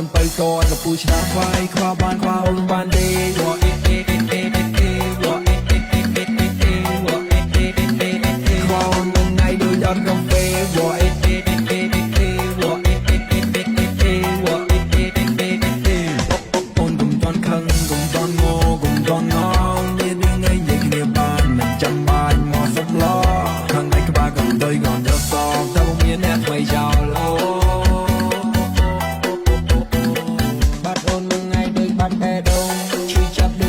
นไปก่อนกับผู้ชนะไฟความบ้านความอุ่นบ้านดีวอเอเอเอเอเอเอวอเอเอเอเอเอเอวอเอเอเอเอเอเอความมันไงโดยยอดกาแฟวอเอเอเอเอเอเอวอเอเอเอเอเอเอวอเอเอเอเอเอเอអូនកុំតន់ខឹងកុំតន់ងកុំតន់ងមានរឿងអីនិយាយគ្នាបានមិនចាំបាច់មកសុំឡខាងឯក្បាលក៏ដូចក៏យកសងតែពុំមានអ្នកថ្មីចោលអូបាត់អូនមួយថ្ងៃដូចបាត់តែដងជួយចាប់ដូច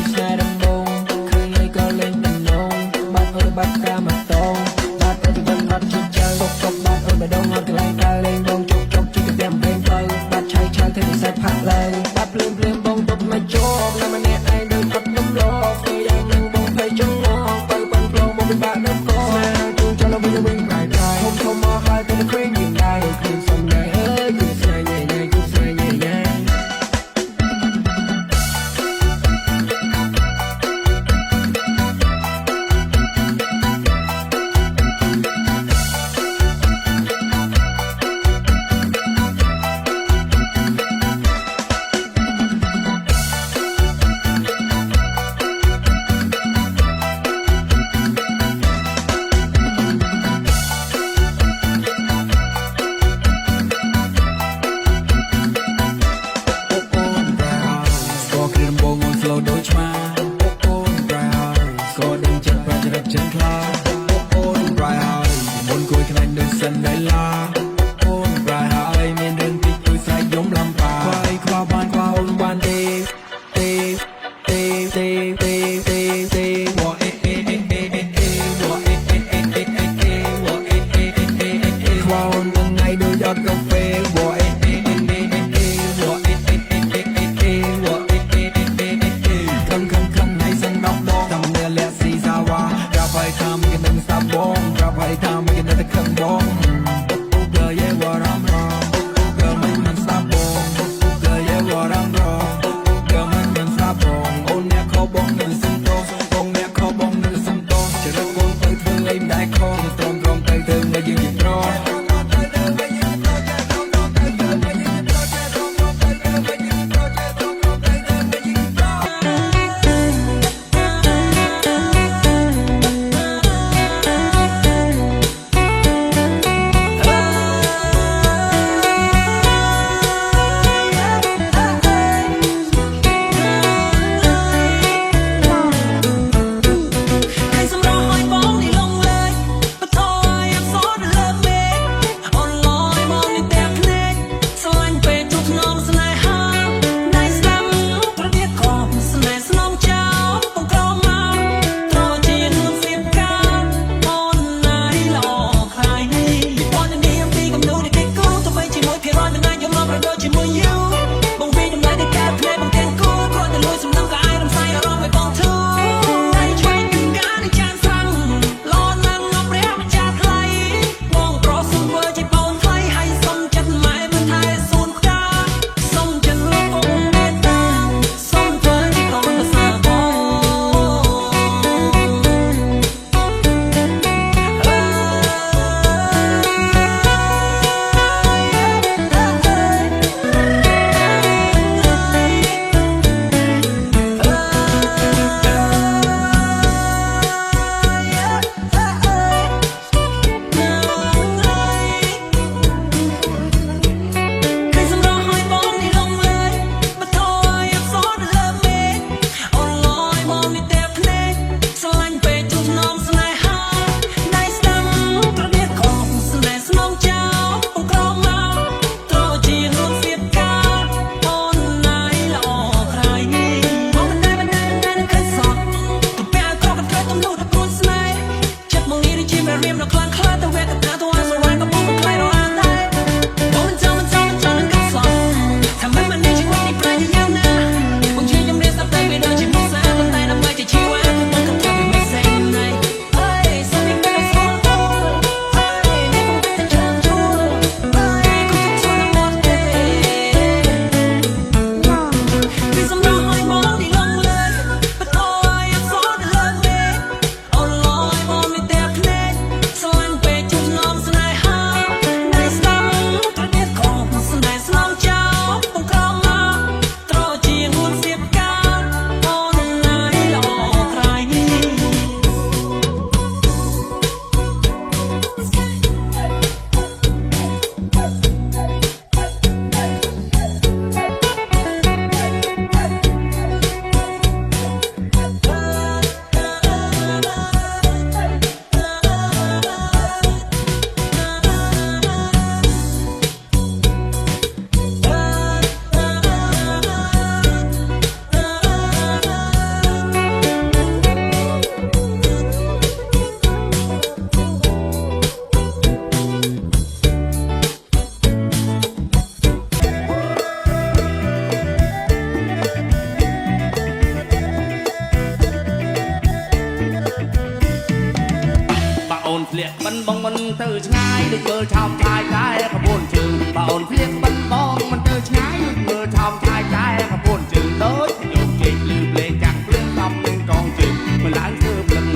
បងមិនទៅឆ្ងាយដូចមើលឆោមឆាយតែក្បួនជើងបើអូនភ្លៀងបិទបងមិនទៅឆ្ងាយដូចមើលឆោមឆាយតែក្បួនជើងដូចយកជែកលឺភ្លេងចាំងភ្លៀងសំនឹងកងជើងមើលឡើងធ្វើភ្លឹង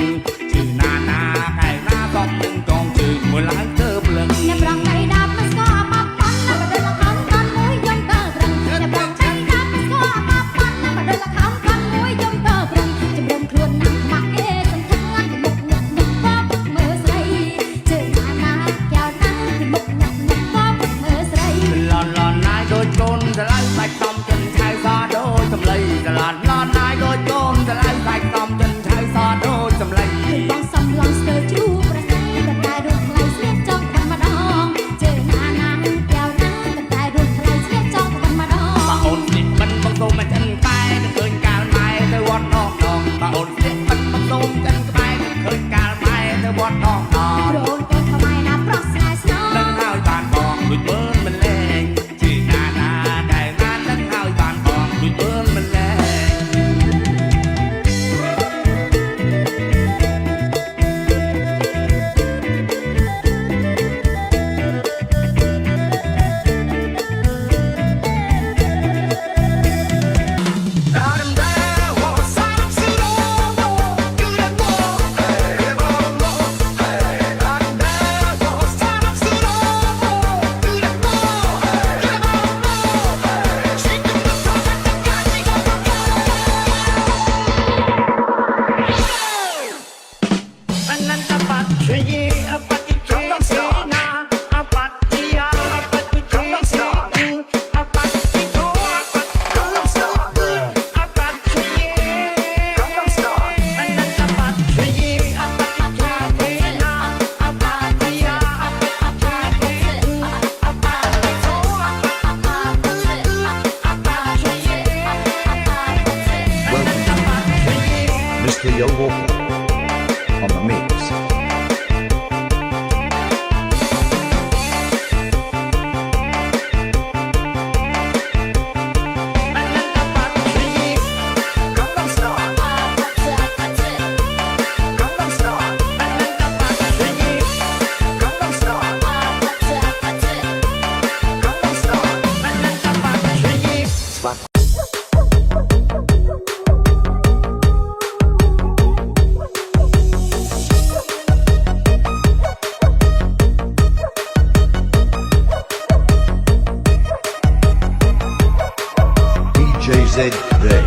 ជឿណាណាកែណាសំនឹងកងជើងមើលឡើងធ្វើភ្លឹងអ្នកប្រងដៃដាប់មិនស្គាល់មកប៉ុនណាបើដល់ខំកាន់មួយយំទៅប្រឹងអ្នកប្រងដៃដាប់មិនស្គាល់មកប៉ុនណាបើដល់ខំកាន់មួយយំទៅប្រឹងជំរុំខ្លួនណាស់មកគេសំខាន់មុខញាក់មុខបបមើលស្រីជើងណាណាកែវណាពីមុខញាក់មុខបបមើលស្រីឡនឡនណាយដូចកូនស្រឡាញ់សាច់តំចិនឆៅសដូចសម្លៃឡនឡនណាយដូចកូនស្រឡាញ់សាច់តំចិនឆៅសដូចសម្លៃបងសំឡងស្ទើជួប្រស័យតែតែរត់ថ្លៃស្លៀកចង់គាត់ម្ដងជើងណាណាកែវណាតែរត់ថ្លៃស្លៀកចង់គាត់ម្ដងបើអូនស្លៀកបិណ្ឌបងសូមមិនចិនតែឃើញកាលម៉ែទៅវត្តដងដងបើអូនស្លៀកបិណ្ឌបងសូមចិនក្បែរឃើញកាលម៉ែទៅវត្តដងដងរអូនកូនខ្មែរណាប្រុសស្នេហ៍ស្នងនឹងហើយបានបងដូចមើលមិនលែងជាណាណាដែលណានឹងហើយបានបងដូចមើលមិនលែង Mr. Yo Walker on the mix. JZ Day.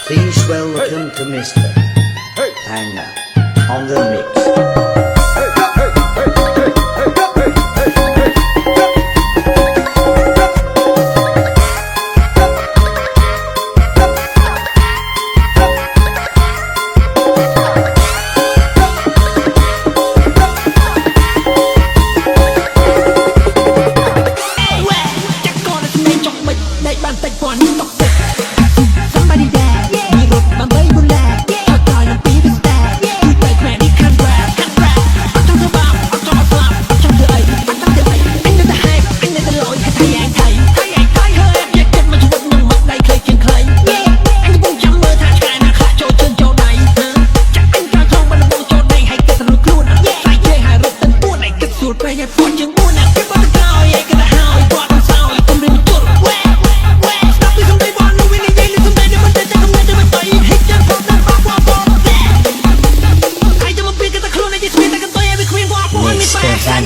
Please welcome to Mr. Hanger on the mix.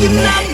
Amen.